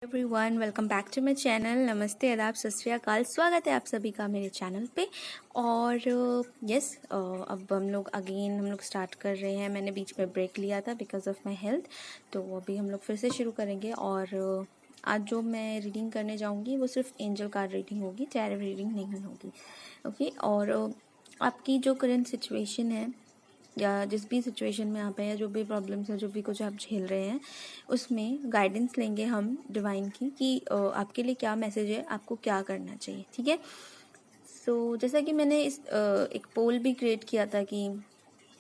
Everyone, welcome back to my channel. नमस्ते, आदाब, सत श्री अकाल। स्वागत है आप सभी का मेरे चैनल पे। और अब हम लोग स्टार्ट कर रहे हैं। मैंने बीच में ब्रेक लिया था बिकॉज ऑफ माई हेल्थ, तो अभी हम लोग फिर से शुरू करेंगे। और आज जो मैं रीडिंग करने जाऊंगी वो सिर्फ एंजल कार्ड रीडिंग होगी, टैरो रीडिंग नहीं होगी। ओके। और आपकी जो करंट सिचुएशन है या जिस भी सिचुएशन में आप हैं या जो भी प्रॉब्लम्स है, जो भी कुछ आप झेल रहे हैं, उसमें गाइडेंस लेंगे हम डिवाइन की कि आपके लिए क्या मैसेज है, आपको क्या करना चाहिए। ठीक है। सो जैसा कि मैंने एक पोल भी क्रिएट किया था कि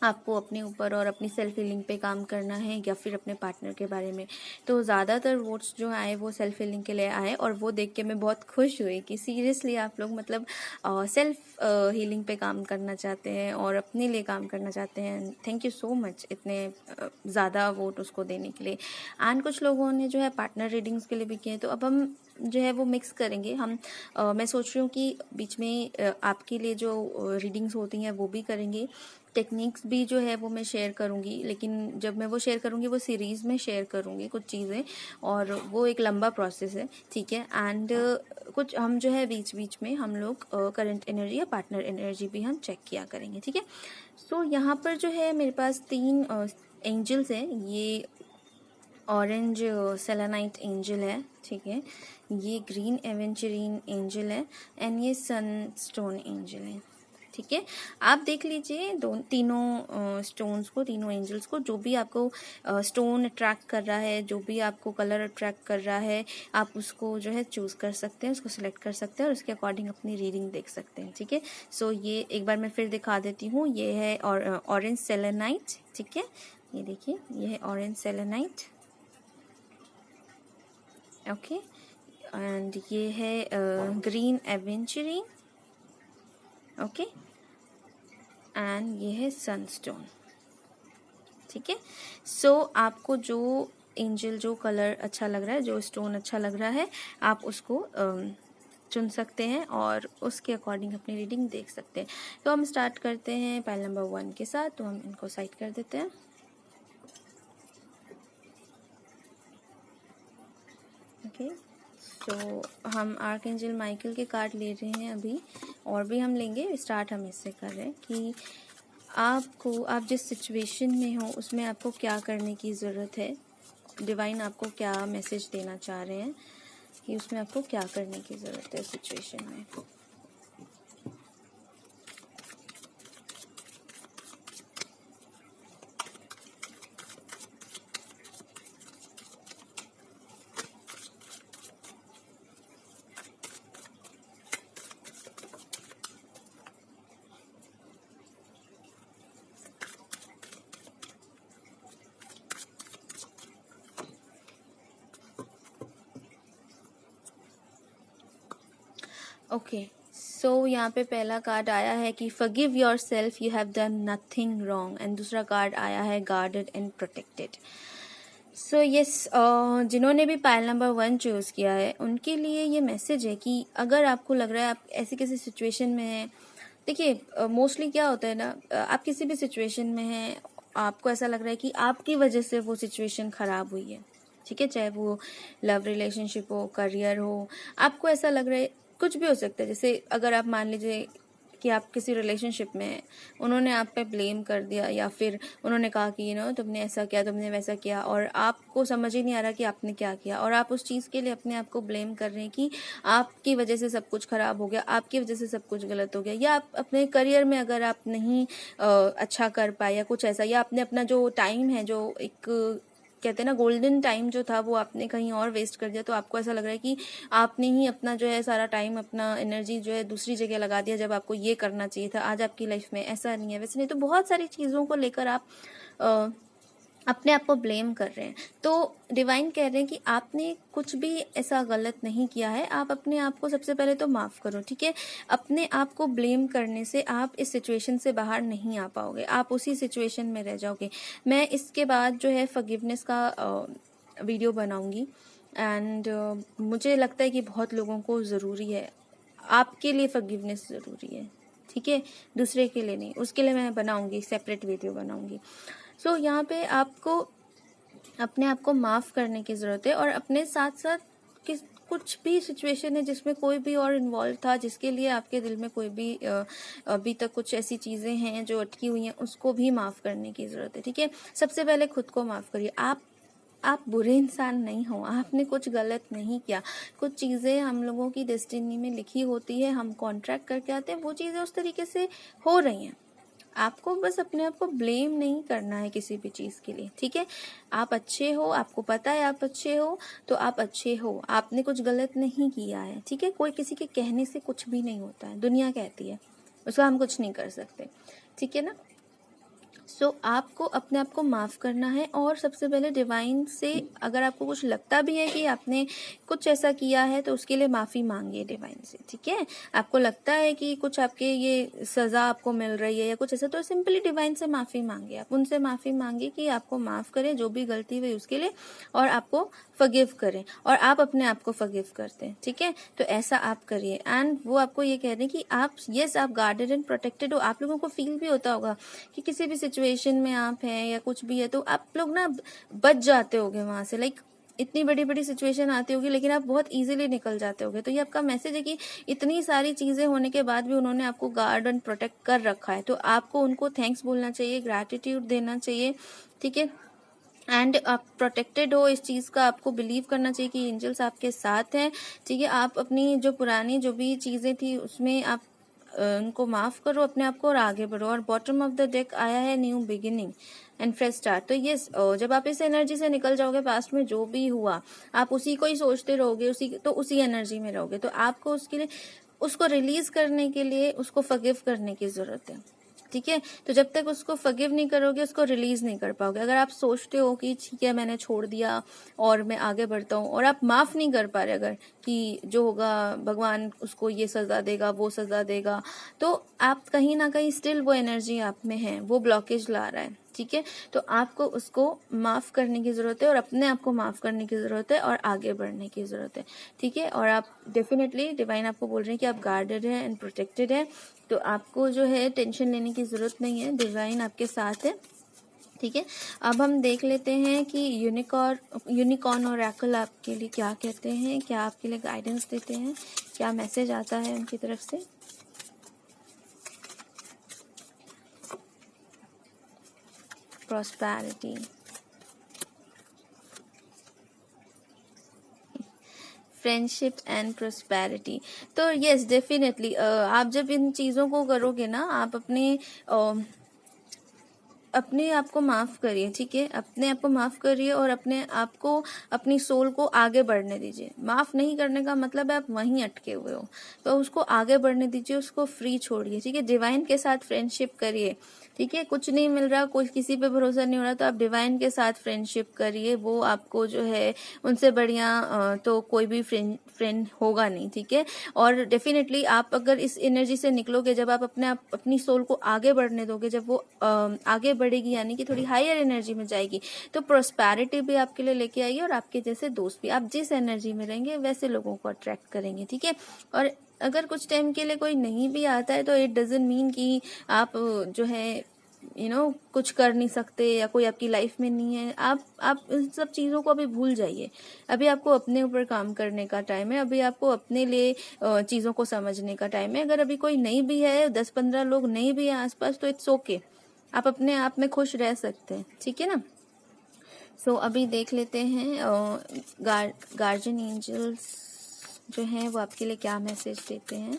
आपको अपने ऊपर और अपनी सेल्फ हीलिंग पे काम करना है या फिर अपने पार्टनर के बारे में, तो ज़्यादातर वोट्स जो आए वो सेल्फ हीलिंग के लिए आए। और वो देख के मैं बहुत खुश हुई कि सीरियसली आप लोग मतलब सेल्फ हीलिंग पे काम करना चाहते हैं और अपने लिए काम करना चाहते हैं। थैंक यू सो मच इतने ज़्यादा वोट उसको देने के लिए। एंड कुछ लोगों ने जो है पार्टनर रीडिंग्स के लिए भी किए, तो अब हम जो है वो मिक्स करेंगे हम। मैं सोच रही हूँ कि बीच में आपके लिए जो रीडिंग्स होती हैं वो भी करेंगे। टेक्निक्स भी जो है वो मैं शेयर करूँगी, लेकिन जब मैं वो शेयर करूँगी वो सीरीज़ में शेयर करूँगी कुछ चीज़ें, और वो एक लंबा प्रोसेस है। ठीक है। एंड कुछ हम जो है बीच बीच में हम लोग करंट एनर्जी या पार्टनर एनर्जी भी हम चेक किया करेंगे। ठीक है। सो यहाँ पर जो है मेरे पास 3 एंजल्स हैं। ये ऑरेंज सेलेनाइट एंजल है। ठीक है। ये ग्रीन एवेंचरीन एंजल है एंड ये सनस्टोन एंजल है। ठीक है। आप देख लीजिए तीनों स्टोन्स को, तीनों एंजल्स को, जो भी आपको स्टोन अट्रैक्ट कर रहा है, जो भी आपको कलर अट्रैक्ट कर रहा है, आप उसको जो है चूज़ कर सकते हैं, उसको सिलेक्ट कर सकते हैं और उसके अकॉर्डिंग अपनी रीडिंग देख सकते हैं। ठीक है। सो ये एक बार मैं फिर दिखा देती हूँ। ये है ऑरेंज सेलेनाइट। ठीक है। ये देखिए, ये है ऑरेंज सेलेनाइट। ओके। एंड ये है ग्रीन एवेंचरीन। ओके। एंड ये है सनस्टोन। ठीक है। सो आपको जो एंजल, जो कलर अच्छा लग रहा है, जो स्टोन अच्छा लग रहा है, आप उसको चुन सकते हैं और उसके अकॉर्डिंग अपनी रीडिंग देख सकते हैं। तो हम स्टार्ट करते हैं पाइल नंबर 1 के साथ। तो हम इनको साइड कर देते हैं। ओके। तो हम आर्कएंजल माइकल के कार्ड ले रहे हैं अभी, और भी हम लेंगे। स्टार्ट हम इससे कर रहे हैं कि आप जिस सिचुएशन में हो उसमें आपको क्या करने की ज़रूरत है। डिवाइन आपको क्या मैसेज देना चाह रहे हैं कि उसमें आपको क्या करने की ज़रूरत है सिचुएशन में। ओके। सो यहाँ पे पहला कार्ड आया है कि forgive yourself, you have done nothing wrong. And दूसरा कार्ड आया है guarded and protected. So yes, जिन्होंने भी पाइल नंबर 1 चूज़ किया है उनके लिए ये मैसेज है कि अगर आपको लग रहा है आप ऐसी किसी सिचुएशन में हैं। देखिए, मोस्टली क्या होता है ना, आप किसी भी सिचुएशन में हैं, आपको ऐसा लग रहा है कि आपकी वजह से वो सिचुएशन ख़राब हुई है। ठीक है। चाहे वो लव रिलेशनशिप हो, करियर हो, आपको ऐसा लग रहा है, कुछ भी हो सकता है। जैसे अगर आप मान लीजिए कि आप किसी रिलेशनशिप में हैं, उन्होंने आप पे ब्लेम कर दिया या फिर उन्होंने कहा कि तुमने ऐसा किया, तुमने वैसा किया, और आपको समझ ही नहीं आ रहा कि आपने क्या किया, और आप उस चीज़ के लिए अपने आप को ब्लेम कर रहे हैं कि आपकी वजह से सब कुछ ख़राब हो गया, आपकी वजह से सब कुछ गलत हो गया, या आप अपने करियर में अगर आप नहीं अच्छा कर पाए या कुछ ऐसा, या आपने अपना जो टाइम है, जो एक कहते हैं ना गोल्डन टाइम जो था, वो आपने कहीं और वेस्ट कर दिया। तो आपको ऐसा लग रहा है कि आपने ही अपना जो है सारा टाइम, अपना एनर्जी जो है दूसरी जगह लगा दिया, जब आपको ये करना चाहिए था। आज आपकी लाइफ में ऐसा नहीं है, वैसे नहीं। तो बहुत सारी चीज़ों को लेकर आप अपने आप को ब्लेम कर रहे हैं। तो डिवाइन कह रहे हैं कि आपने कुछ भी ऐसा गलत नहीं किया है। आप अपने आप को सबसे पहले तो माफ़ करो। ठीक है। अपने आप को ब्लेम करने से आप इस सिचुएशन से बाहर नहीं आ पाओगे, आप उसी सिचुएशन में रह जाओगे। मैं इसके बाद जो है फॉरगिवनेस का वीडियो बनाऊंगी। एंड मुझे लगता है कि बहुत लोगों को ज़रूरी है, आपके लिए फॉरगिवनेस ज़रूरी है। ठीक है। दूसरे के लिए नहीं, उसके लिए मैं बनाऊंगी, सेपरेट वीडियो बनाऊंगी। सो यहाँ पे आपको अपने आप को माफ़ करने की ज़रूरत है, और अपने साथ साथ कुछ भी सिचुएशन है जिसमें कोई भी और इन्वॉल्व था, जिसके लिए आपके दिल में कोई भी अभी तक कुछ ऐसी चीज़ें हैं जो अटकी हुई हैं, उसको भी माफ़ करने की ज़रूरत है। ठीक है, सबसे पहले खुद को माफ़ करिए। आप बुरे इंसान नहीं हो, आपने कुछ गलत नहीं किया। कुछ चीज़ें हम लोगों की डेस्टिनी में लिखी होती है, हम कॉन्ट्रैक्ट करके आते हैं, वो चीज़ें उस तरीके से हो रही हैं। आपको बस अपने आप को ब्लेम नहीं करना है किसी भी चीज़ के लिए। ठीक है, आप अच्छे हो, आपको पता है आप अच्छे हो, तो आप अच्छे हो, आपने कुछ गलत नहीं किया है। ठीक है, कोई किसी के कहने से कुछ भी नहीं होता है, दुनिया कहती है, उसका हम कुछ नहीं कर सकते। ठीक है ना। सो आपको अपने आप को माफ़ करना है, और सबसे पहले डिवाइन से अगर आपको कुछ लगता भी है कि आपने कुछ ऐसा किया है तो उसके लिए माफ़ी मांगिए डिवाइन से। ठीक है, आपको लगता है कि कुछ आपके ये सज़ा आपको मिल रही है या कुछ ऐसा, तो सिंपली डिवाइन से माफ़ी मांगिए। आप उनसे माफ़ी मांगिए कि आपको माफ़ करें जो भी गलती हुई उसके लिए, और आपको फॉरगिव करें, और आप अपने आप को फॉरगिव करते हैं। ठीक है, तो ऐसा आप करिए, एंड वो आपको ये कह रहे हैं कि आप आप गार्डेड एंड प्रोटेक्टेड हो। आप लोगों को फील भी होता होगा कि किसी भी सिचुएशन में आप हैं या कुछ भी है तो आप लोग ना बच जाते होगे वहां से। लाइक इतनी बड़ी बड़ी सिचुएशन आती होगी लेकिन आप बहुत इजीली निकल जाते होगे। तो ये आपका मैसेज है कि इतनी सारी चीजें होने के बाद भी उन्होंने आपको गार्ड एंड प्रोटेक्ट कर रखा है, तो आपको उनको थैंक्स बोलना चाहिए, ग्रैटिट्यूड देना चाहिए। ठीक है, एंड आप प्रोटेक्टेड हो, इस चीज़ का आपको बिलीव करना चाहिए कि एंजल्स आपके साथ हैं। ठीक है, आप अपनी जो पुरानी जो भी चीज़ें थी उसमें आप उनको माफ़ करो अपने आप को और आगे बढ़ो। और बॉटम ऑफ द डेक आया है new beginning and fresh start. तो ये जब आप इस एनर्जी से निकल जाओगे, पास्ट में जो भी हुआ आप उसी को ही सोचते रहोगे, उसी एनर्जी में रहोगे। तो आपको उसके लिए, उसको रिलीज करने के लिए उसको फॉरगिव करने की ज़रूरत है। ठीक है, तो जब तक उसको फॉरगिव नहीं करोगे उसको रिलीज नहीं कर पाओगे। अगर आप सोचते हो कि ठीक है मैंने छोड़ दिया और मैं आगे बढ़ता हूँ, और आप माफ नहीं कर पा रहे अगर कि जो होगा भगवान उसको ये सजा देगा वो सजा देगा, तो आप कहीं ना कहीं स्टिल वो एनर्जी आप में है, वो ब्लॉकेज ला रहा है। ठीक है, तो आपको उसको माफ करने की जरूरत है, और अपने आप को माफ करने की जरूरत है, और आगे बढ़ने की जरूरत है। ठीक है, और आप डेफिनेटली डिवाइन आपको बोल रहे हैं कि आप गार्डेड है एंड प्रोटेक्टेड है, तो आपको जो है टेंशन लेने की जरूरत नहीं है, डिवाइन आपके साथ है। ठीक है, अब हम देख लेते हैं कि यूनिकॉर्न और ओरेकल आपके लिए क्या कहते हैं, क्या आपके लिए गाइडेंस देते हैं, क्या मैसेज आता है उनकी तरफ से। Prosperity, friendship and prosperity. तो यस डेफिनेटली आप जब इन चीज़ों को करोगे ना, आप अपने आप को माफ करिए। ठीक है, अपने आप को माफ करिए और अपने आप को, अपनी सोल को आगे बढ़ने दीजिए। माफ नहीं करने का मतलब है आप वहीं अटके हुए हो, तो उसको आगे बढ़ने दीजिए, उसको फ्री छोड़िए। ठीक है, डिवाइन के साथ फ्रेंडशिप करिए। ठीक है, कुछ नहीं मिल रहा, कुछ किसी पे भरोसा नहीं हो रहा, तो आप डिवाइन के साथ फ्रेंडशिप करिए। वो आपको जो है उनसे बढ़िया तो कोई भी फ्रेंड होगा नहीं। ठीक है, और डेफिनेटली आप अगर इस एनर्जी से निकलोगे, जब आप अपनी सोल को आगे बढ़ने दोगे, जब वो आगे बढ़ेगी यानी कि थोड़ी हायर एनर्जी में जाएगी, तो प्रोस्पेरिटी भी आपके लिए लेके आएगी, और आपके जैसे दोस्त भी, आप जिस एनर्जी में रहेंगे वैसे लोगों को अट्रैक्ट करेंगे। ठीक है, और अगर कुछ टाइम के लिए कोई नहीं भी आता है तो इट डजंट मीन कि आप जो है कुछ कर नहीं सकते या कोई आपकी लाइफ में नहीं है। आप इन सब चीज़ों को अभी भूल जाइए। अभी आपको अपने ऊपर काम करने का टाइम है, अभी आपको अपने लिए चीज़ों को समझने का टाइम है। अगर अभी कोई नहीं भी है, 10-15 लोग नहीं भी है आसपास, तो इट्स ओके, आप अपने आप में खुश रह सकते हैं। ठीक है ना। सो अभी देख लेते हैं गार्जियन एंजल्स जो हैं वो आपके लिए क्या मैसेज देते हैं।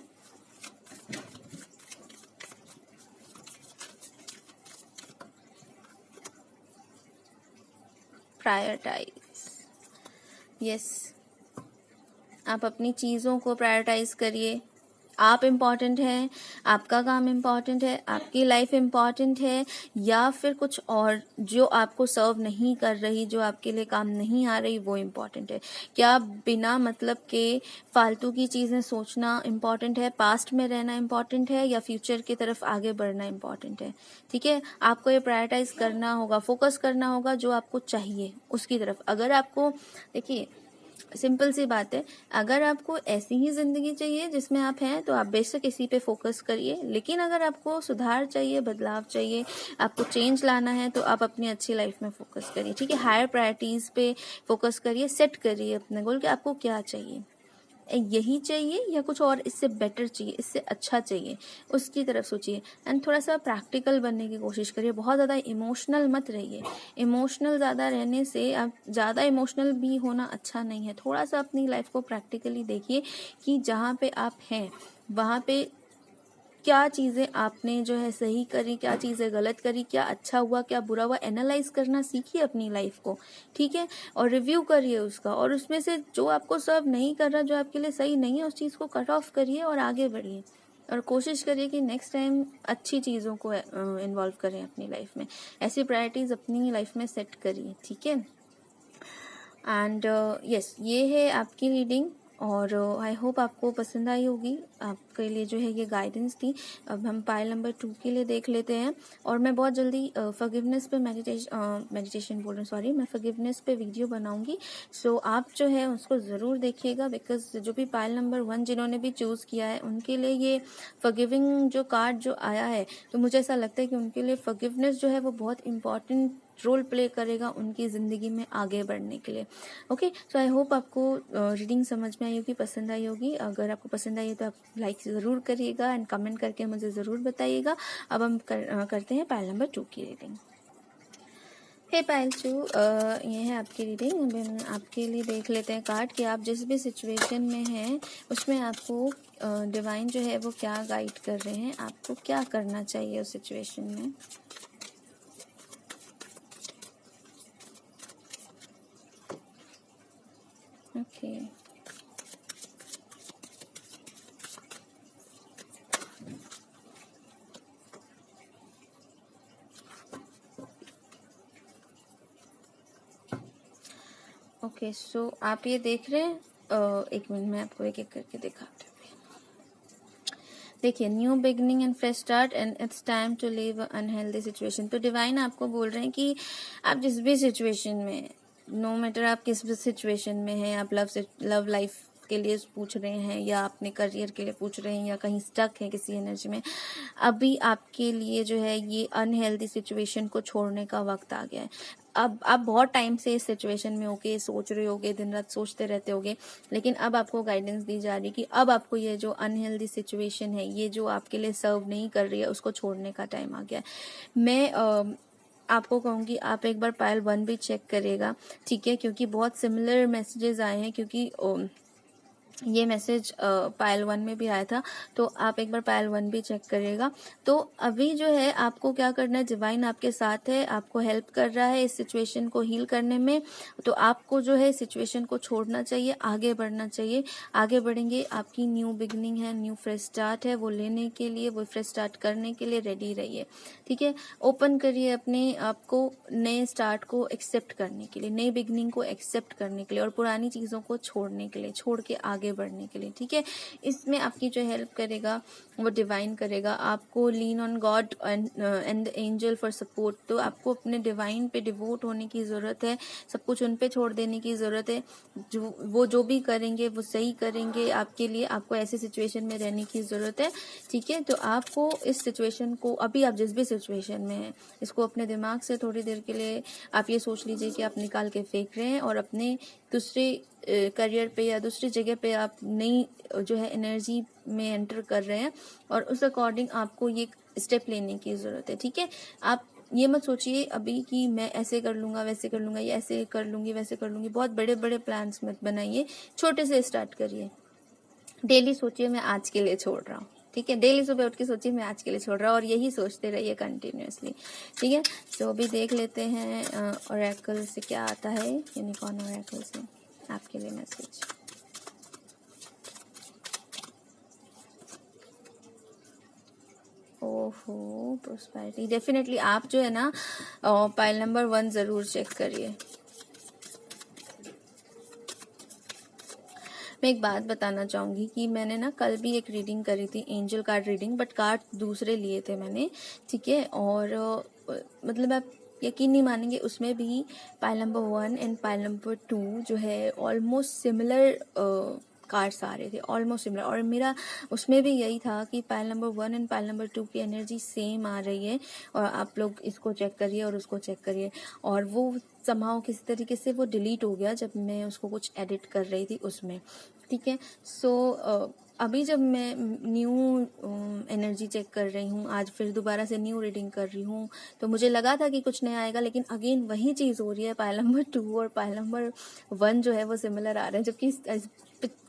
प्रायोरिटाइज, यस, आप अपनी चीज़ों को प्रायोरिटाइज करिए। आप इम्पॉर्टेंट हैं, आपका काम इम्पॉर्टेंट है, आपकी लाइफ इम्पॉर्टेंट है, या फिर कुछ और जो आपको सर्व नहीं कर रही, जो आपके लिए काम नहीं आ रही, वो इम्पॉर्टेंट है। क्या बिना मतलब के फालतू की चीज़ें सोचना इम्पॉर्टेंट है, पास्ट में रहना इम्पॉर्टेंट है, या फ्यूचर की तरफ आगे बढ़ना इम्पॉर्टेंट है। ठीक है, आपको ये प्रायोरिटाइज करना होगा, फोकस करना होगा जो आपको चाहिए उसकी तरफ। अगर आपको देखिए सिंपल सी बात है, अगर आपको ऐसी ही ज़िंदगी चाहिए जिसमें आप हैं तो आप बेशक इसी पे फोकस करिए, लेकिन अगर आपको सुधार चाहिए, बदलाव चाहिए, आपको चेंज लाना है तो आप अपनी अच्छी लाइफ में फोकस करिए, ठीक है। हायर प्रायोरिटीज़ पे फोकस करिए, सेट करिए अपने गोल कि आपको क्या चाहिए, यही चाहिए या कुछ और इससे बेटर चाहिए, इससे अच्छा चाहिए, उसकी तरफ सोचिए। एंड थोड़ा सा प्रैक्टिकल बनने की कोशिश करिए, बहुत ज़्यादा इमोशनल मत रहिए। इमोशनल ज़्यादा रहने से, आप ज़्यादा इमोशनल भी होना अच्छा नहीं है। थोड़ा सा अपनी लाइफ को प्रैक्टिकली देखिए कि जहाँ पे आप हैं वहाँ पे क्या चीज़ें आपने जो है सही करी, क्या चीज़ें गलत करी, क्या अच्छा हुआ, क्या बुरा हुआ, एनालाइज करना सीखिए अपनी लाइफ को, ठीक है। और रिव्यू करिए उसका, और उसमें से जो आपको सर्व नहीं कर रहा, जो आपके लिए सही नहीं है, उस चीज़ को कट ऑफ करिए और आगे बढ़िए। और कोशिश करिए कि नेक्स्ट टाइम अच्छी चीज़ों को इन्वॉल्व करें अपनी लाइफ में, ऐसी प्रायोरिटीज़ अपनी लाइफ में सेट करिए, ठीक है। एंड यस, ये है आपकी रीडिंग, और आई होप आपको पसंद आई होगी। आपके लिए जो है ये गाइडेंस थी। अब हम पाइल नंबर 2 के लिए देख लेते हैं, और मैं बहुत जल्दी फॉरगिवनेस पे मेडिटेशन बोल रही हूँ, सॉरी, मैं फॉरगिवनेस पे वीडियो बनाऊंगी। सो आप जो है उसको ज़रूर देखिएगा, बिकॉज जो भी पाइल नंबर 1 जिन्होंने भी चूज़ किया है उनके लिए ये फॉरगिविंग जो कार्ड जो आया है, तो मुझे ऐसा लगता है कि उनके लिए फॉरगिवनेस जो है वो बहुत इंपॉर्टेंट रोल प्ले करेगा उनकी ज़िंदगी में आगे बढ़ने के लिए। ओके, सो आई होप आपको रीडिंग समझ में आई होगी, पसंद आई होगी। अगर आपको पसंद आई है तो आप लाइक ज़रूर करिएगा एंड कमेंट करके मुझे ज़रूर बताइएगा। अब हम करते हैं पाइल नंबर 2 की रीडिंग। हे पाइल 2, ये है आपकी रीडिंग। अब हम आपके लिए देख लेते हैं कार्ड कि आप जिस भी सिचुएशन में हैं उसमें आपको डिवाइन जो है वो क्या गाइड कर रहे हैं, आपको क्या करना चाहिए उस सिचुएशन में। ओके, ओके, सो आप ये देख रहे हैं, एक मिनट में आपको एक एक करके दिखाते हैं। देखिए, new beginning and fresh start and it's time to leave unhealthy situation. तो डिवाइन आपको बोल रहे हैं कि आप जिस भी सिचुएशन में, नो मैटर आप किस भी सिचुएशन में हैं, आप लव लाइफ के लिए पूछ रहे हैं या अपने करियर के लिए पूछ रहे हैं या कहीं स्टक हैं किसी एनर्जी में, अभी आपके लिए जो है ये अनहेल्दी सिचुएशन को छोड़ने का वक्त आ गया है। अब आप बहुत टाइम से इस सिचुएशन में होके सोच रहे होगे, दिन रात सोचते रहते होगे, लेकिन अब आपको गाइडेंस दी जा रही है कि अब आपको ये जो अनहेल्दी सिचुएशन है, ये जो आपके लिए सर्व नहीं कर रही है, उसको छोड़ने का टाइम आ गया है। मैं आपको कहूँगी आप एक बार पाइल 1 भी चेक करिएगा, ठीक है, क्योंकि बहुत सिमिलर मैसेजेस आए हैं, क्योंकि ये मैसेज पायल 1 में भी आया था। तो आप एक बार पायल 1 भी चेक करिएगा। तो अभी जो है आपको क्या करना है, डिवाइन आपके साथ है, आपको हेल्प कर रहा है इस सिचुएशन को हील करने में। तो आपको जो है सिचुएशन को छोड़ना चाहिए, आगे बढ़ना चाहिए। आगे बढ़ेंगे, आपकी न्यू बिगनिंग है, न्यू फ्रेश स्टार्ट है, वो लेने के लिए, वो फ्रेश स्टार्ट करने के लिए रेडी रहिए, ठीक है। ओपन करिए अपने आपको नए स्टार्ट को एक्सेप्ट करने के लिए, नई बिगनिंग को एक्सेप्ट करने के लिए, और पुरानी चीज़ों को छोड़ने के लिए, छोड़ के आगे बढ़ने के लिए, ठीक है। इसमें आपकी जो हेल्प करेगा वो डिवाइन करेगा। आपको lean on God and the angel for support. तो आपको अपने डिवाइन पे डिवोट होने की ज़रूरत है, सब कुछ उन पे छोड़ देने की ज़रूरत है। जो भी करेंगे वो सही करेंगे आपके लिए। आपको ऐसे सिचुएशन में रहने की ज़रूरत है, ठीक है। तो आपको इस सिचुएशन को, अभी आप जिस भी सिचुएशन में हैं, इसको अपने दिमाग से थोड़ी देर के लिए आप ये सोच लीजिए कि आप निकाल के फेंक रहे हैं, और अपने दूसरे करियर पे या दूसरी जगह पे आप नई जो है एनर्जी में एंटर कर रहे हैं, और उस अकॉर्डिंग आपको ये स्टेप लेने की ज़रूरत है, ठीक है। आप ये मत सोचिए अभी कि मैं ऐसे कर लूँगा, वैसे कर लूँगा, या ऐसे कर लूँगी, वैसे कर लूँगी। बहुत बड़े बड़े प्लान्स मत बनाइए, छोटे से स्टार्ट करिए। डेली सोचिए मैं आज के लिए छोड़ रहा हूँ, ठीक है। डेली सुबह उठ के सोचिए मैं आज के लिए छोड़ रहा हूँ, और यही सोचते रहिए कंटिन्यूअसली, ठीक है। तो अभी देख लेते हैं ओरेकल से क्या आता है, यूनिकॉर्न ओरेकल से आपके लिए मैसेज। ओहो, प्रोस्पेरिटी। डेफिनेटली आप जो है ना पाइल नंबर 1 ज़रूर चेक करिए। मैं एक बात बताना चाहूँगी कि मैंने ना कल भी एक रीडिंग करी थी, angel card reading, but card दूसरे लिए थे मैंने, ठीक है। और मतलब आप यकीन नहीं मानेंगे, उसमें भी pile number 1 and pile number 2 जो है ऑलमोस्ट सिमिलर कार्ड्स आ रहे थे, ऑलमोस्ट सिमिलर। और मेरा उसमें भी यही था कि pile number 1 and pile number 2 की एनर्जी सेम आ रही है, और आप लोग इसको चेक करिए और उसको चेक करिए। और वो समाओ किसी तरीके से वो डिलीट हो गया जब मैं उसको कुछ एडिट कर रही थी उसमें, ठीक है। सो अभी जब मैं न्यू एनर्जी चेक कर रही हूँ, आज फिर दोबारा से न्यू रीडिंग कर रही हूँ, तो मुझे लगा था कि कुछ नया आएगा, लेकिन अगेन वही चीज़ हो रही है। पाइल नंबर 2 और पाइल नंबर 1 जो है वो सिमिलर आ रहे हैं, जबकि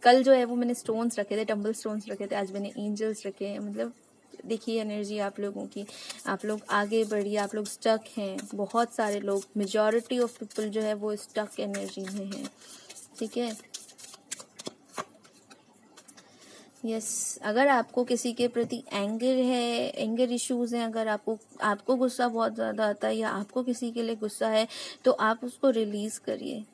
कल जो है वो मैंने स्टोन्स रखे थे, टम्बल स्टोन्स रखे थे, आज मैंने एंजल्स रखे हैं। मतलब देखिए एनर्जी आप लोगों की, आप लोग आगे बढ़िए, आप लोग स्टक हैं। बहुत सारे लोग, मेजॉरिटी ऑफ पीपल जो है वो स्टक एनर्जी में है, ठीक है। यस अगर आपको किसी के प्रति एंगर है, एंगर इश्यूज हैं, अगर आपको गुस्सा बहुत ज़्यादा आता है या आपको किसी के लिए गुस्सा है, तो आप उसको रिलीज़ करिए,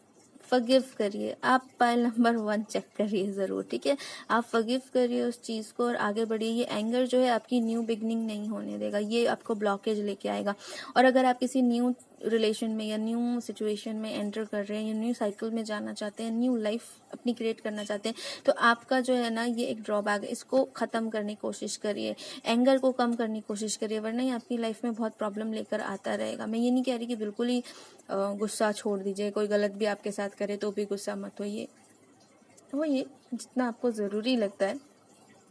फॉरगिव करिए। आप पाइल नंबर 1 चेक करिए ज़रूर, ठीक है। आप फॉरगिव करिए उस चीज़ को और आगे बढ़िए। ये एंगर जो है आपकी न्यू बिगनिंग नहीं होने देगा, ये आपको ब्लॉकेज लेके आएगा। और अगर आप किसी न्यू रिलेशन में या न्यू सिचुएशन में एंटर कर रहे हैं या न्यू साइकिल में जाना चाहते हैं, न्यू लाइफ अपनी क्रिएट करना चाहते हैं, तो आपका जो है ना ये एक ड्रॉबैक है, इसको ख़त्म करने की कोशिश करिए, एंगर को कम करने की कोशिश करिए, वरना ये आपकी लाइफ में बहुत प्रॉब्लम लेकर आता रहेगा। मैं ये नहीं कह रही कि बिल्कुल ही गुस्सा छोड़ दीजिए, कोई गलत भी आपके साथ करे तो भी गुस्सा मत होइए, जितना आपको ज़रूरी लगता है।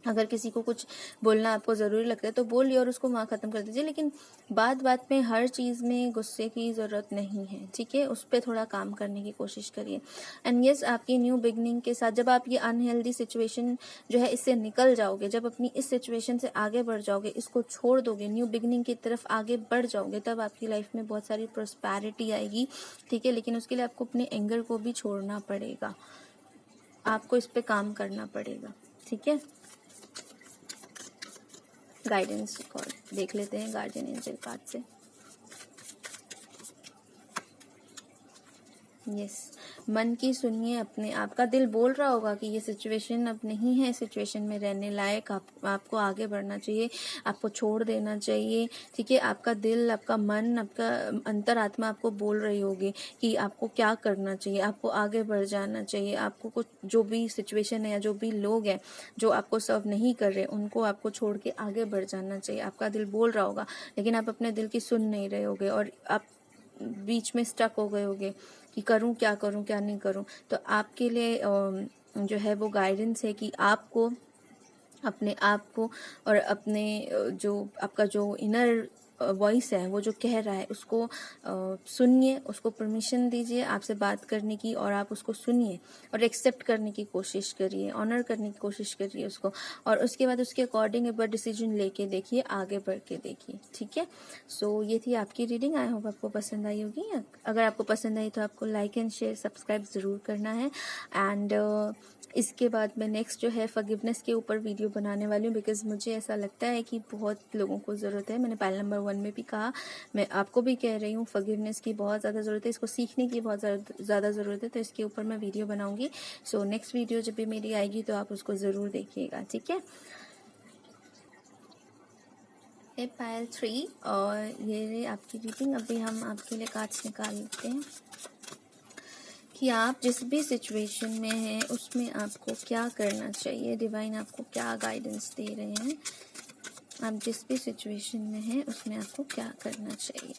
अगर किसी को कुछ बोलना आपको ज़रूरी लगता है तो बोलिए और उसको वहाँ ख़त्म कर दीजिए, लेकिन बात बात में हर चीज़ में गुस्से की ज़रूरत नहीं है, ठीक है। उस पर थोड़ा काम करने की कोशिश करिए। एंड यस आपकी न्यू बिगनिंग के साथ जब आप ये अनहेल्दी सिचुएशन जो है इससे निकल जाओगे, जब अपनी इस सिचुएशन से आगे बढ़ जाओगे, इसको छोड़ दोगे, न्यू बिगनिंग की तरफ आगे बढ़ जाओगे, तब आपकी लाइफ में बहुत सारी प्रॉस्पेरिटी आएगी, ठीक है। लेकिन उसके लिए आपको अपने एंगर को भी छोड़ना पड़ेगा, आपको इस पर काम करना पड़ेगा, ठीक है। गाइडेंस कार्ड देख लेते हैं गार्डियन एंजल कार्ड से। यस मन की सुनिए अपने, आपका दिल बोल रहा होगा कि ये सिचुएशन अब नहीं है सिचुएशन में रहने लायक, आपको आगे बढ़ना चाहिए, आपको छोड़ देना चाहिए, ठीक है। आपका दिल, आपका मन, आपका अंतरात्मा आपको बोल रही होगी कि आपको क्या करना चाहिए, आपको आगे बढ़ जाना चाहिए, आपको कुछ जो भी सिचुएशन है या जो भी लोग हैं जो आपको सर्व नहीं कर रहे उनको आपको छोड़ के आगे बढ़ जाना चाहिए, आपका दिल बोल रहा होगा। लेकिन आप अपने दिल की सुन नहीं रहे होगे और आप बीच में स्टक हो गए होगे कि करूं क्या नहीं करूं। तो आपके लिए जो है वो गाइडेंस है कि आपको अपने आप को और अपने जो आपका जो इनर वॉइस है वो जो कह रहा है उसको सुनिए, उसको परमिशन दीजिए आपसे बात करने की, और आप उसको सुनिए और एक्सेप्ट करने की कोशिश करिए, ऑनर करने की कोशिश करिए उसको, और उसके बाद उसके अकॉर्डिंग एक बार डिसीजन लेके देखिए, आगे बढ़ के देखिए, ठीक है। सो ये थी आपकी रीडिंग, आई होप आपको पसंद आई होगी। अगर आपको पसंद आई तो आपको लाइक एंड शेयर सब्सक्राइब ज़रूर करना है। एंड इसके बाद मैं नेक्स्ट जो है फॉरगिवनेस के ऊपर वीडियो बनाने वाली हूँ, बिकॉज मुझे ऐसा लगता है कि बहुत लोगों को ज़रूरत है। मैंने पाइल नंबर 1 में भी कहा, मैं आपको भी कह रही हूँ, फॉरगिवनेस की बहुत ज़्यादा ज़रूरत है, इसको सीखने की बहुत ज़्यादा ज़रूरत है, तो इसके ऊपर मैं वीडियो बनाऊँगी। सो नेक्स्ट वीडियो जब भी मेरी आएगी तो आप उसको ज़रूर देखिएगा, ठीक है। पाइल 3 और ये आपकी रीडिंग। अभी हम आपके लिए कार्ड्स निकाल लेते हैं कि आप जिस भी सिचुएशन में हैं उसमें आपको क्या करना चाहिए, डिवाइन आपको क्या गाइडेंस दे रहे हैं। आप जिस भी सिचुएशन में हैं उसमें आपको क्या करना चाहिए।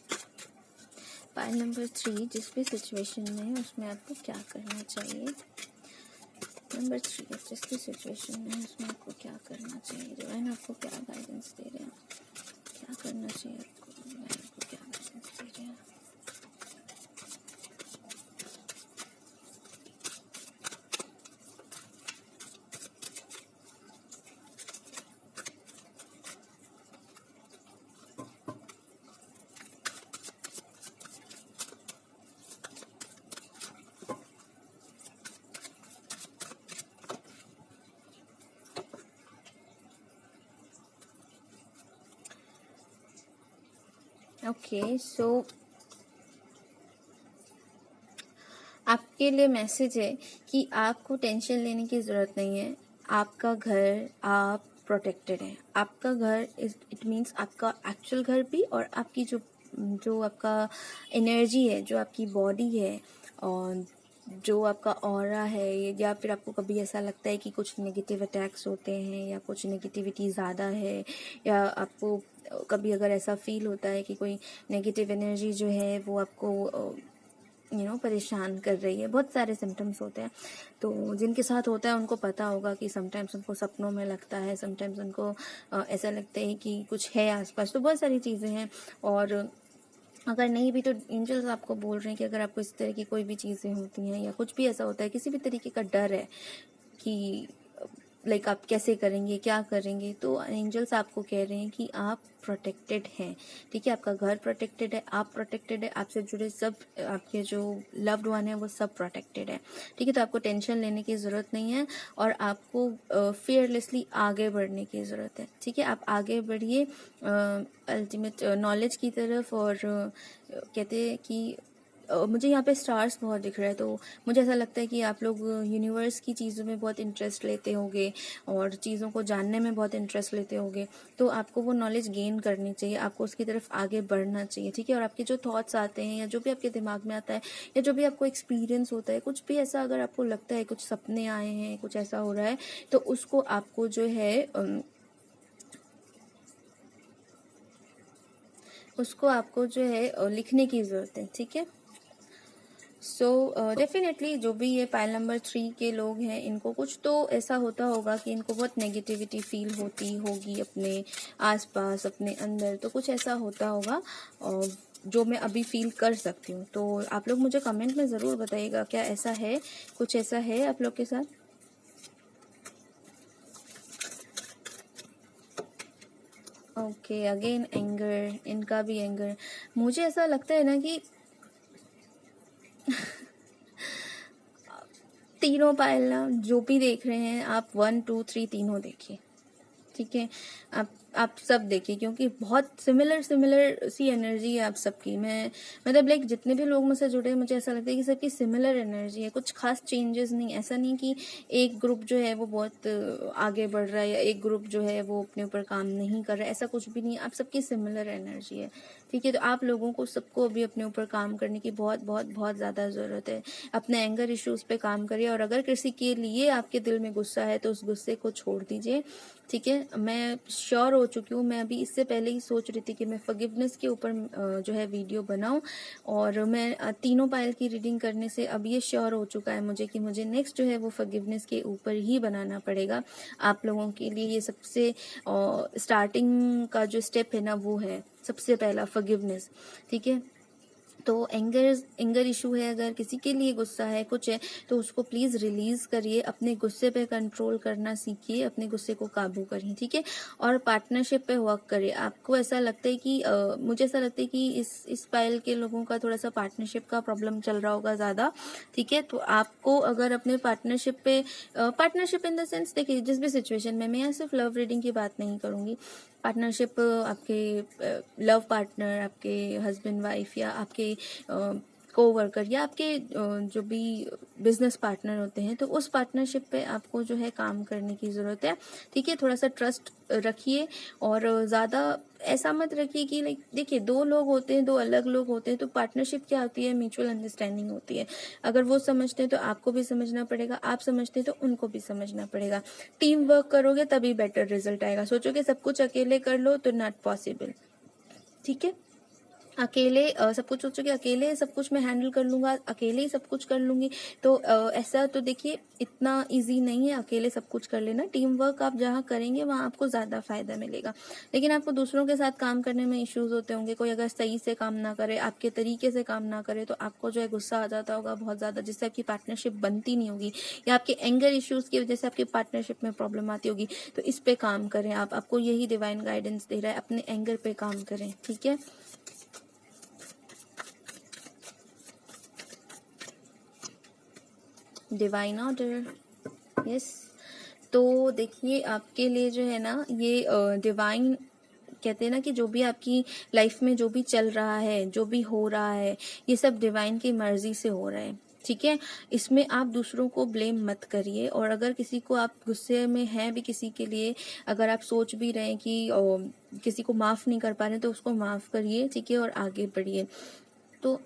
पाइल नंबर 3 जिस भी सिचुएशन में है उसमें आपको क्या करना चाहिए। नंबर 3 जिस भी सिचुएशन में है उसमें आपको क्या करना चाहिए, डिवाइन आपको क्या गाइडेंस दे रहे हैं, क्या करना चाहिए आपको, डिवाइन आपको क्या गाइडेंस दे रहे हैं। ओके सो आपके लिए मैसेज है कि आपको टेंशन लेने की ज़रूरत नहीं है। आपका घर, आप प्रोटेक्टेड हैं। आपका घर इट मीन्स आपका एक्चुअल घर भी और आपकी जो जो आपका एनर्जी है, जो आपकी बॉडी है और जो आपका ऑरा है, या फिर आपको कभी ऐसा लगता है कि कुछ नेगेटिव अटैक्स होते हैं या कुछ नेगेटिविटी ज़्यादा है, या आपको कभी अगर ऐसा फील होता है कि कोई नेगेटिव एनर्जी जो है वो आपको परेशान कर रही है, बहुत सारे सिम्टम्स होते हैं। तो जिनके साथ होता है उनको पता होगा कि समटाइम्स उनको सपनों में लगता है, समटाइम्स उनको ऐसा लगता है कि कुछ है आसपास। तो बहुत सारी चीज़ें हैं। और अगर नहीं भी तो एंजल्स आपको बोल रहे हैं कि अगर आपको इस तरह की कोई भी चीज़ें होती हैं या कुछ भी ऐसा होता है, किसी भी तरीके का डर है कि लाइक आप कैसे करेंगे, क्या करेंगे, तो एंजल्स आपको कह रहे हैं कि आप प्रोटेक्टेड हैं। ठीक है, आपका घर प्रोटेक्टेड है, आप प्रोटेक्टेड है, आपसे जुड़े सब आपके जो लव्ड वन है वो सब प्रोटेक्टेड है। ठीक है, तो आपको टेंशन लेने की ज़रूरत नहीं है और आपको फियरलेसली आगे बढ़ने की ज़रूरत है। ठीक है, आप आगे बढ़िए अल्टीमेट नॉलेज की तरफ। और कहते हैं कि मुझे यहाँ पे स्टार्स बहुत दिख रहा है, तो मुझे ऐसा लगता है कि आप लोग यूनिवर्स की चीज़ों में बहुत इंटरेस्ट लेते होंगे और चीज़ों को जानने में बहुत इंटरेस्ट लेते होंगे। तो आपको वो नॉलेज गेन करनी चाहिए, आपको उसकी तरफ आगे बढ़ना चाहिए। ठीक है, और आपके जो थॉट्स आते हैं या जो भी आपके दिमाग में आता है या जो भी आपको एक्सपीरियंस होता है, कुछ भी ऐसा अगर आपको लगता है, कुछ सपने आए हैं, कुछ ऐसा हो रहा है, तो उसको आपको जो है लिखने की ज़रूरत है। ठीक है, सो डेफिनेटली जो भी ये पाइल नंबर 3 के लोग हैं, इनको कुछ तो ऐसा होता होगा कि इनको बहुत नेगेटिविटी फील होती होगी अपने आसपास, अपने अंदर। तो कुछ ऐसा होता होगा जो मैं अभी फील कर सकती हूँ। तो आप लोग मुझे कमेंट में ज़रूर बताइएगा, क्या ऐसा है, कुछ ऐसा है आप लोग के साथ। ओके, अगेन एंगर, इनका भी एंगर। मुझे ऐसा लगता है ना कि तीनों पायल ना, जो भी देख रहे हैं आप, 1 2 3 तीनों देखिए। ठीक है, आप सब देखिए, क्योंकि बहुत सिमिलर सी एनर्जी है आप सबकी। मैं मतलब लाइक जितने भी लोग मुझसे जुड़े हैं, मुझे ऐसा लगता है कि सबकी सिमिलर एनर्जी है, कुछ खास चेंजेस नहीं। ऐसा नहीं कि एक ग्रुप जो है वो बहुत आगे बढ़ रहा है या एक ग्रुप जो है वो अपने ऊपर काम नहीं कर रहा है, ऐसा कुछ भी नहीं। आप सबकी सिमिलर एनर्जी है। ठीक है, तो आप लोगों को सबको अभी अपने ऊपर काम करने की बहुत बहुत बहुत ज़्यादा ज़रूरत है। अपने एंगर इश्यूज़ पे काम करिए, और अगर किसी के लिए आपके दिल में गुस्सा है तो उस गुस्से को छोड़ दीजिए। ठीक है, मैं श्योर हो चुकी हूँ, मैं अभी इससे पहले ही सोच रही थी कि मैं फॉरगिवनेस के ऊपर जो है वीडियो बनाऊं, और मैं तीनों पायल की रीडिंग करने से अब ये श्योर हो चुका है मुझे कि मुझे नेक्स्ट जो है वो फॉरगिवनेस के ऊपर ही बनाना पड़ेगा आप लोगों के लिए। ये सबसे स्टार्टिंग का जो स्टेप है ना, वो है सबसे पहला फॉरगिवनेस। ठीक है, तो एंगर इशू है, अगर किसी के लिए गुस्सा है, कुछ है, तो उसको प्लीज़ रिलीज़ करिए, अपने गुस्से पे कंट्रोल करना सीखिए, अपने गुस्से को काबू करिए। ठीक है, और पार्टनरशिप पे वर्क करिए। आपको ऐसा लगता है कि मुझे ऐसा लगता है कि इस पाइल के लोगों का थोड़ा सा पार्टनरशिप का प्रॉब्लम चल रहा होगा ज़्यादा। ठीक है, तो आपको अगर अपने पार्टनरशिप इन द सेंस, देखिए जिस भी सिचुएशन में, मैं यहाँ सिर्फ लव रीडिंग की बात नहीं करूँगी, पार्टनरशिप आपके लव पार्टनर, आपके हस्बैंड वाइफ, या आपके कोवर्कर, या आपके जो भी बिजनेस पार्टनर होते हैं, तो उस पार्टनरशिप पे आपको जो है काम करने की ज़रूरत है। ठीक है, थोड़ा सा ट्रस्ट रखिए, और ज़्यादा ऐसा मत रखिए कि लाइक, देखिए दो लोग होते हैं, दो अलग लोग होते हैं, तो पार्टनरशिप क्या होती है, म्यूचुअल अंडरस्टैंडिंग होती है। अगर वो समझते हैं तो आपको भी समझना पड़ेगा, आप समझते हैं तो उनको भी समझना पड़ेगा। टीम वर्क करोगे तभी बेटर रिजल्ट आएगा। सोचोगे सब कुछ अकेले कर लो तो नॉट पॉसिबल। ठीक है, अकेले सब कुछ सोचोगे, अकेले सब कुछ मैं हैंडल कर लूंगा, अकेले ही सब कुछ कर लूंगी, तो ऐसा तो देखिए इतना इजी नहीं है अकेले सब कुछ कर लेना। टीम वर्क आप जहाँ करेंगे वहाँ आपको ज़्यादा फायदा मिलेगा। लेकिन आपको दूसरों के साथ काम करने में इश्यूज होते होंगे, कोई अगर सही से काम ना करे, आपके तरीके से काम ना करे, तो आपको जो है गुस्सा आ जाता होगा बहुत ज़्यादा, जिससे आपकी पार्टनरशिप बनती नहीं होगी, या आपके एंगर इश्यूज की वजह से आपकी पार्टनरशिप में प्रॉब्लम आती होगी। तो इस पे काम करें आप, आपको यही डिवाइन गाइडेंस दे रहा है, अपने एंगर पे काम करें। ठीक है, डिवाइन ऑर्डर, यस। तो देखिए आपके लिए जो है ना, ये डिवाइन कहते हैं ना कि जो भी आपकी लाइफ में जो भी चल रहा है, जो भी हो रहा है, ये सब डिवाइन की मर्जी से हो रहा है। ठीक है। इसमें आप दूसरों को ब्लेम मत करिए, और अगर किसी को आप गुस्से में हैं भी किसी के लिए, अगर आप सोच भी रहे हैं कि किसी को माफ़ नहीं कर पा रहे तो उसको माफ़ करिए, ठीक है, और आगे बढ़िए। तो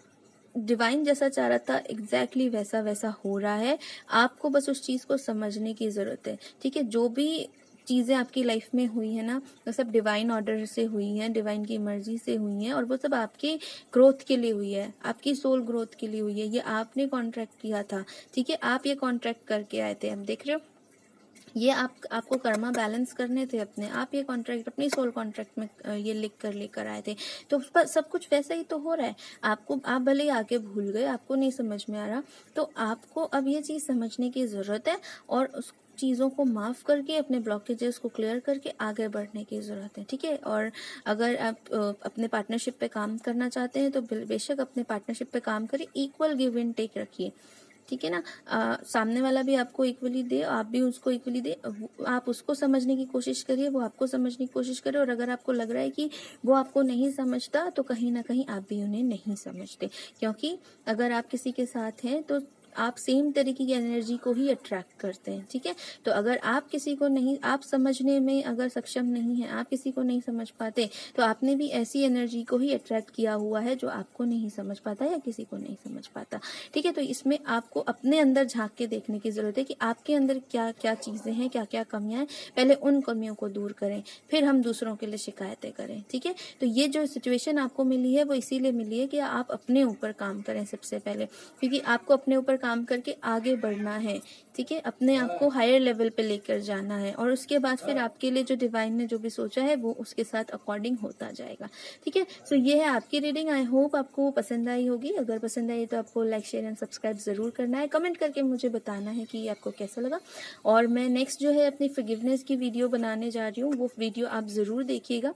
डिवाइन जैसा चाह रहा था एग्जैक्टली वैसा वैसा हो रहा है। आपको बस उस चीज़ को समझने की ज़रूरत है, ठीक है। जो भी चीज़ें आपकी लाइफ में हुई है ना, वो सब डिवाइन ऑर्डर से हुई हैं, डिवाइन की मर्जी से हुई हैं, और वो सब आपके ग्रोथ के लिए हुई है, आपकी सोल ग्रोथ के लिए हुई है। ये आपने कॉन्ट्रैक्ट किया था, ठीक है, आप ये कॉन्ट्रैक्ट करके आए थे। अब देख रहे हो, ये आपको कर्मा बैलेंस करने थे अपने, आप ये कॉन्ट्रैक्ट अपनी सोल कॉन्ट्रैक्ट में ये लिख कर लेकर आए थे। तो उस पर सब कुछ वैसा ही तो हो रहा है। आप भले ही आके भूल गए, आपको नहीं समझ में आ रहा, तो आपको अब ये चीज़ समझने की ज़रूरत है, और उस चीज़ों को माफ़ करके अपने ब्लॉकेजेस को क्लियर करके आगे बढ़ने की ज़रूरत है, ठीक है। और अगर आप अपने पार्टनरशिप पे काम करना चाहते हैं तो बेशक अपने पार्टनरशिप पे काम करिए, इक्वल गिव एंड टेक रखिए, ठीक है ना। सामने वाला भी आपको इक्वली दे, आप भी उसको इक्वली दे, आप उसको समझने की कोशिश करिए, वो आपको समझने की कोशिश करे। और अगर आपको लग रहा है कि वो आपको नहीं समझता, तो कहीं ना कहीं आप भी उन्हें नहीं समझते, क्योंकि अगर आप किसी के साथ हैं तो आप सेम तरीके की एनर्जी को ही अट्रैक्ट करते हैं, ठीक है। तो अगर आप किसी को नहीं, आप समझने में अगर सक्षम नहीं है, आप किसी को नहीं समझ पाते, तो आपने भी ऐसी एनर्जी को ही अट्रैक्ट किया हुआ है जो आपको नहीं समझ पाता या किसी को नहीं समझ पाता, ठीक है। तो इसमें आपको अपने अंदर झांक के देखने की जरूरत है कि आपके अंदर क्या क्या चीजें हैं, क्या क्या कमियां हैं। पहले उन कमियों को दूर करें, फिर हम दूसरों के लिए शिकायतें करें, ठीक है। तो ये जो सिचुएशन आपको मिली है वो इसीलिए मिली है कि आप अपने ऊपर काम करें सबसे पहले, क्योंकि आपको अपने ऊपर काम करके आगे बढ़ना है, ठीक है, अपने आप को हायर लेवल पे लेकर जाना है, और उसके बाद फिर आपके लिए जो डिवाइन ने जो भी सोचा है वो उसके साथ अकॉर्डिंग होता जाएगा, ठीक है। सो ये है आपकी रीडिंग। आई होप आपको पसंद आई होगी। अगर पसंद आई तो आपको लाइक शेयर एंड सब्सक्राइब जरूर करना है, कमेंट करके मुझे बताना है कि आपको कैसा लगा। और मैं नेक्स्ट जो है अपनी फॉरगिवनेस की वीडियो बनाने जा रही हूँ, वो वीडियो आप ज़रूर देखिएगा।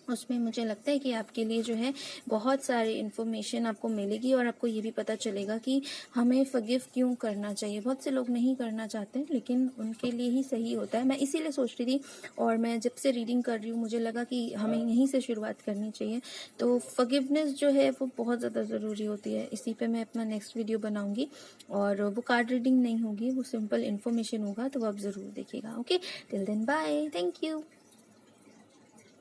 उसमें मुझे लगता है कि आपके लिए जो है बहुत सारी इन्फॉर्मेशन आपको मिलेगी, और आपको ये भी पता चलेगा कि हमें फॉरगिव क्यों करना चाहिए। बहुत से लोग नहीं करना चाहते, लेकिन उनके लिए ही सही होता है। मैं इसीलिए सोच रही थी, और मैं जब से रीडिंग कर रही हूँ मुझे लगा कि हमें यहीं से शुरुआत करनी चाहिए। तो फॉरगिवनेस जो है वो बहुत ज़्यादा ज़रूरी होती है। इसी पे मैं अपना नेक्स्ट वीडियो बनाऊंगी, और वो कार्ड रीडिंग नहीं होगी, वो सिंपल इन्फॉर्मेशन होगा, तो वो आप ज़रूर देखिएगा। Okay, till then bye, thank you.